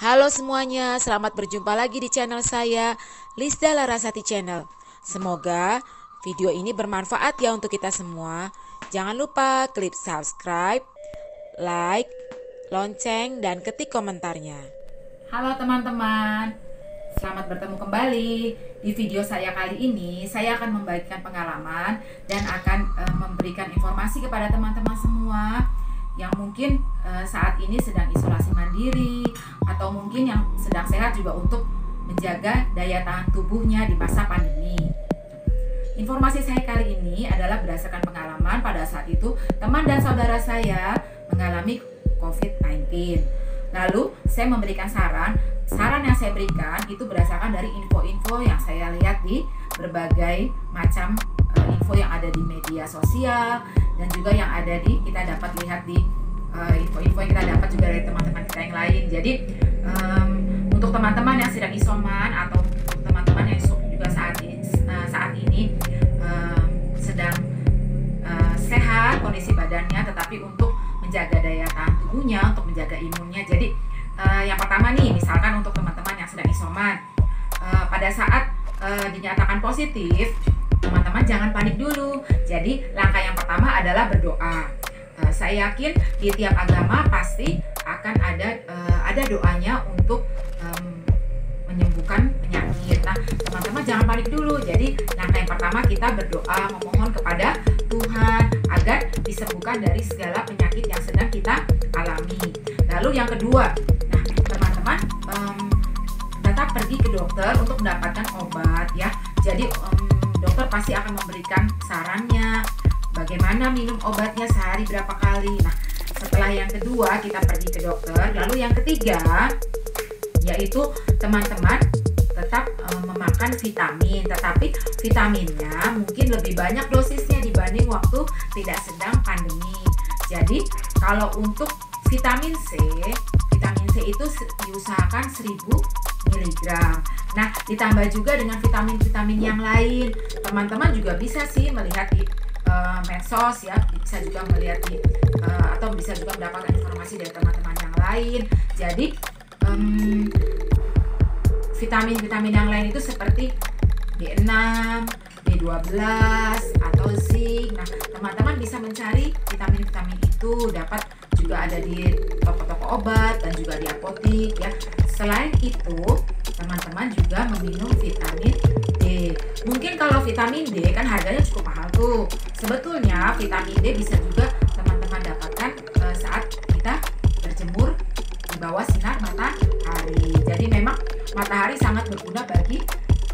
Halo semuanya, selamat berjumpa lagi di channel saya, Lisda Larasati Channel. Semoga video ini bermanfaat ya untuk kita semua. Jangan lupa klik subscribe, like, lonceng, dan ketik komentarnya. Halo teman-teman, selamat bertemu kembali. Di video saya kali ini, saya akan membagikan pengalaman dan akan memberikan informasi kepada teman-teman semua yang mungkin saat ini sedang isolasi mandiri atau mungkin yang sedang sehat juga untuk menjaga daya tahan tubuhnya di masa pandemi. Informasi saya kali ini adalah berdasarkan pengalaman pada saat itu teman dan saudara saya mengalami COVID-19. Lalu saya memberikan saran yang saya berikan itu berdasarkan dari info-info yang saya lihat di berbagai macam info yang ada di media sosial dan juga yang ada di kita dapat lihat di info-info yang kita dapat juga dari teman-teman kita yang lain. Jadi untuk teman-teman yang sedang isoman atau teman-teman yang juga saat ini sedang sehat kondisi badannya, tetapi untuk menjaga daya tahan tubuhnya, untuk menjaga imunnya. Jadi yang pertama nih, misalkan untuk teman-teman yang sedang isoman, pada saat dinyatakan positif, teman-teman jangan panik dulu. Jadi langkah yang pertama adalah berdoa. Saya yakin di tiap agama pasti akan ada doanya untuk menyembuhkan penyakit. Nah, teman-teman jangan panik dulu. Jadi langkah yang pertama kita berdoa memohon kepada Tuhan agar disembuhkan dari segala penyakit yang sedang kita alami. Lalu yang kedua, nah teman-teman tetap pergi ke dokter untuk mendapatkan obat ya. Jadi dokter pasti akan memberikan sarannya bagaimana minum obatnya sehari berapa kali. Nah, setelah yang kedua kita pergi ke dokter. Lalu yang ketiga yaitu teman-teman tetap memakan vitamin, tetapi vitaminnya mungkin lebih banyak dosisnya dibanding waktu tidak sedang pandemi. Jadi kalau untuk vitamin C itu diusahakan 1000 mg. Nah, ditambah juga dengan vitamin-vitamin yang lain. Teman-teman juga bisa sih melihat di medsos ya, bisa juga melihat di atau bisa juga mendapatkan informasi dari teman-teman yang lain. Jadi vitamin-vitamin yang lain itu seperti B6, B12 atau zinc. Nah, teman-teman bisa mencari vitamin-vitamin itu, dapat juga ada di toko-toko obat dan juga di apotik ya. Selain itu, teman-teman juga meminum vitamin D. Mungkin kalau vitamin D kan harganya cukup mahal tuh. Sebetulnya vitamin D bisa juga teman-teman dapatkan saat kita berjemur di bawah sinar matahari. Jadi memang matahari sangat berguna bagi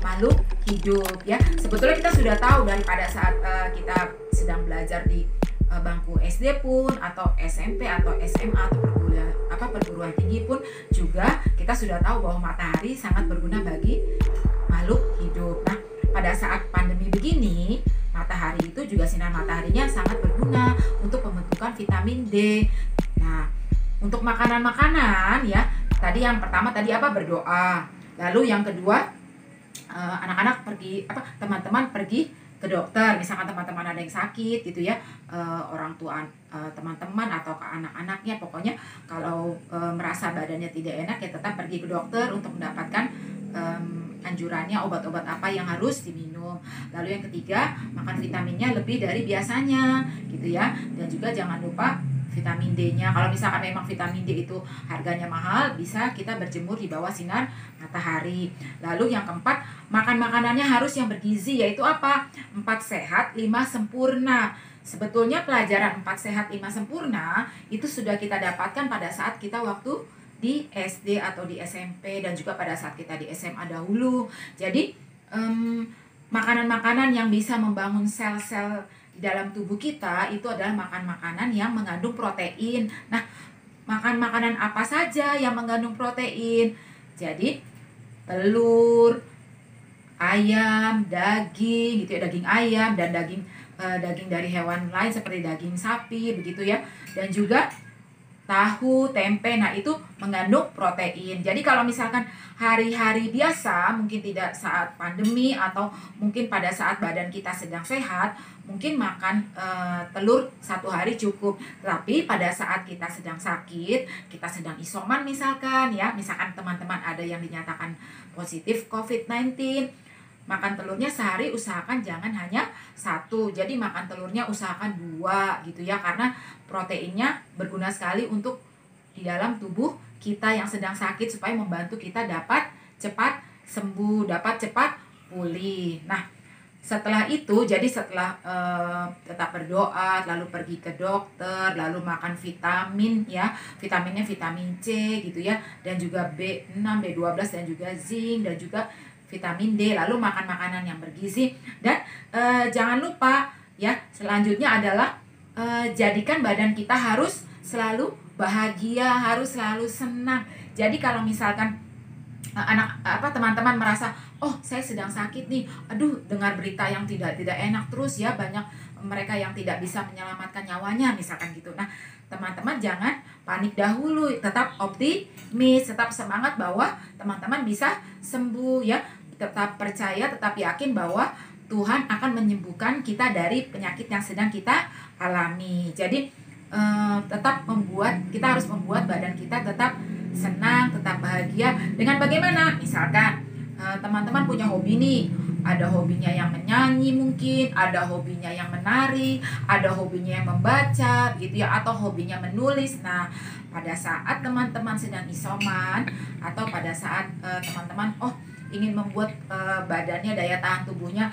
makhluk hidup ya. Sebetulnya kita sudah tahu daripada saat kita sedang belajar di bangku SD pun atau SMP atau SMA atau perguruan tinggi pun juga kita sudah tahu bahwa matahari sangat berguna bagi makhluk hidup. Nah, pada saat pandemi begini, matahari itu juga sinar mataharinya sangat berguna untuk pembentukan vitamin D. Nah, untuk makanan-makanan ya, tadi yang pertama berdoa. Lalu yang kedua anak-anak teman-teman pergi ke dokter, misalkan teman-teman ada yang sakit gitu ya, orang tua teman-teman atau ke anak-anaknya, pokoknya kalau merasa badannya tidak enak ya tetap pergi ke dokter untuk mendapatkan anjurannya obat-obat apa yang harus diminum. Lalu yang ketiga, makan vitaminnya lebih dari biasanya gitu ya, dan juga jangan lupa vitamin D-nya. Kalau misalkan memang vitamin D itu harganya mahal, bisa kita berjemur di bawah sinar matahari. Lalu yang keempat, makan makanannya harus yang bergizi, yaitu apa? 4 sehat, 5 sempurna. Sebetulnya pelajaran 4 sehat, 5 sempurna itu sudah kita dapatkan pada saat kita waktu di SD atau di SMP dan juga pada saat kita di SMA dahulu. Jadi makanan-makanan yang bisa membangun sel-sel di dalam tubuh kita itu adalah makan makanan yang mengandung protein. Nah, makan makanan apa saja yang mengandung protein? Jadi telur, ayam, daging gitu ya, daging ayam dan daging dari hewan lain seperti daging sapi begitu ya. Dan juga tahu, tempe. Nah, itu mengandung protein. Jadi kalau misalkan hari-hari biasa, mungkin tidak saat pandemi atau mungkin pada saat badan kita sedang sehat, mungkin makan telur 1 hari cukup. Tapi pada saat kita sedang sakit, kita sedang isoman misalkan ya, misalkan teman-teman ada yang dinyatakan positif COVID-19, makan telurnya sehari usahakan jangan hanya 1. Jadi makan telurnya usahakan 2 gitu ya, karena proteinnya berguna sekali untuk di dalam tubuh kita yang sedang sakit, supaya membantu kita dapat cepat sembuh, dapat cepat pulih. Nah, setelah itu, jadi setelah tetap berdoa, lalu pergi ke dokter, lalu makan vitamin ya, vitaminnya vitamin C gitu ya, dan juga B6, B12 dan juga zinc dan juga vitamin D, lalu makan makanan yang bergizi. Dan jangan lupa ya, selanjutnya adalah jadikan badan kita harus selalu bahagia, harus selalu senang. Jadi kalau misalkan teman-teman merasa, oh saya sedang sakit nih, aduh dengar berita yang tidak enak terus ya, banyak mereka yang tidak bisa menyelamatkan nyawanya misalkan gitu. Nah, teman-teman jangan panik dahulu, tetap optimis, tetap semangat bahwa teman-teman bisa sembuh ya. Tetap percaya, tetap yakin bahwa Tuhan akan menyembuhkan kita dari penyakit yang sedang kita alami. Jadi kita harus membuat badan kita tetap senang, tetap bahagia. Dengan bagaimana? Misalkan teman-teman punya hobi nih, ada hobinya yang menyanyi mungkin, ada hobinya yang menari, ada hobinya yang membaca gitu ya, atau hobinya menulis. Nah, pada saat teman-teman sedang isoman atau pada saat teman-teman ingin membuat badannya, daya tahan tubuhnya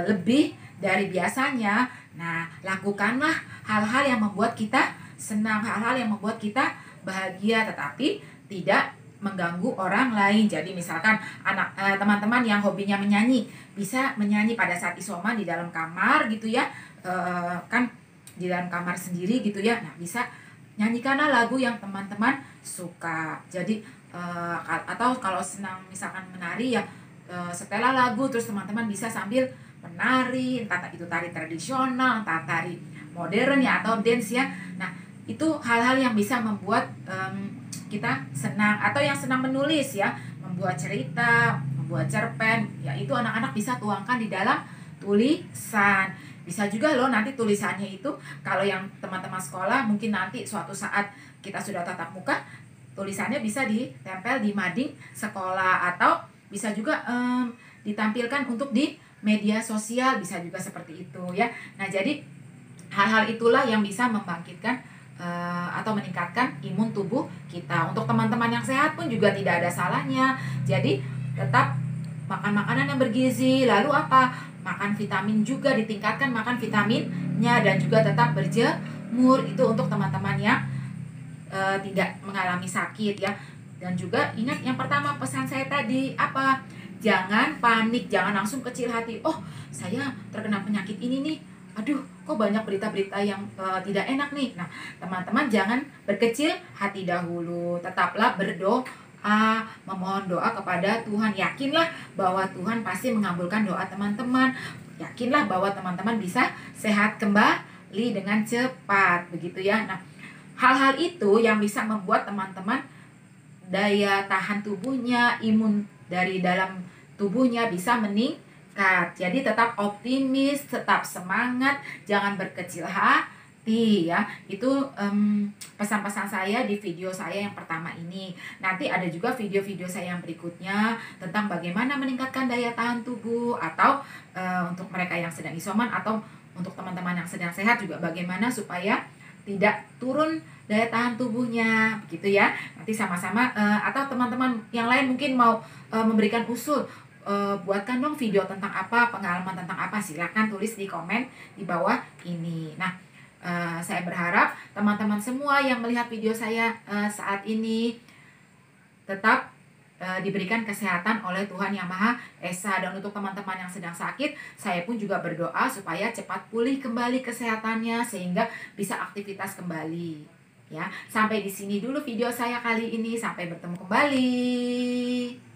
lebih dari biasanya, nah lakukanlah hal-hal yang membuat kita senang, hal-hal yang membuat kita bahagia, tetapi tidak mengganggu orang lain. Jadi misalkan teman-teman yang hobinya menyanyi, bisa menyanyi pada saat isoman di dalam kamar gitu ya, kan di dalam kamar sendiri gitu ya. Nah, bisa nyanyikanlah lagu yang teman-teman suka. Jadi atau kalau senang misalkan menari ya, setelah lagu terus teman-teman bisa sambil menari, entah itu tari tradisional, entah tari modern ya, atau dance ya. Nah, itu hal-hal yang bisa membuat kita senang. Atau yang senang menulis ya, membuat cerita, membuat cerpen ya, itu anak-anak bisa tuangkan di dalam tulisan. Bisa juga loh nanti tulisannya itu, kalau yang teman-teman sekolah mungkin nanti suatu saat kita sudah tatap muka, tulisannya bisa ditempel di mading sekolah, atau bisa juga ditampilkan untuk di media sosial, bisa juga seperti itu ya. Nah, jadi hal-hal itulah yang bisa membangkitkan atau meningkatkan imun tubuh kita. Untuk teman-teman yang sehat pun juga tidak ada salahnya. Jadi tetap makan makanan yang bergizi, lalu makan vitamin juga, ditingkatkan makan vitaminnya, dan juga tetap berjemur. Itu untuk teman-teman yang tidak mengalami sakit ya. Dan juga ingat yang pertama pesan saya tadi jangan panik, jangan langsung kecil hati. Oh, saya terkena penyakit ini nih, aduh kok banyak berita-berita yang tidak enak nih. Nah, teman-teman jangan berkecil hati dahulu, tetaplah berdoa, memohon doa kepada Tuhan. Yakinlah bahwa Tuhan pasti mengabulkan doa teman-teman. Yakinlah bahwa teman-teman bisa sehat kembali dengan cepat, begitu ya. Nah, hal-hal itu yang bisa membuat teman-teman daya tahan tubuhnya, imun dari dalam tubuhnya bisa meningkat. Jadi tetap optimis, tetap semangat, jangan berkecil hati ya. Itu pesan-pesan saya di video saya yang pertama ini. Nanti ada juga video-video saya yang berikutnya tentang bagaimana meningkatkan daya tahan tubuh, atau untuk mereka yang sedang isoman, atau untuk teman-teman yang sedang sehat juga bagaimana supaya tidak turun daya tahan tubuhnya, begitu ya. Nanti sama-sama atau teman-teman yang lain mungkin mau memberikan usul, buatkan dong video tentang apa, pengalaman tentang apa, silakan tulis di komen di bawah ini. Nah, saya berharap teman-teman semua yang melihat video saya saat ini tetap diberikan kesehatan oleh Tuhan Yang Maha Esa. Dan untuk teman-teman yang sedang sakit, saya pun juga berdoa supaya cepat pulih kembali kesehatannya sehingga bisa aktivitas kembali ya. Sampai di sini dulu video saya kali ini, sampai bertemu kembali.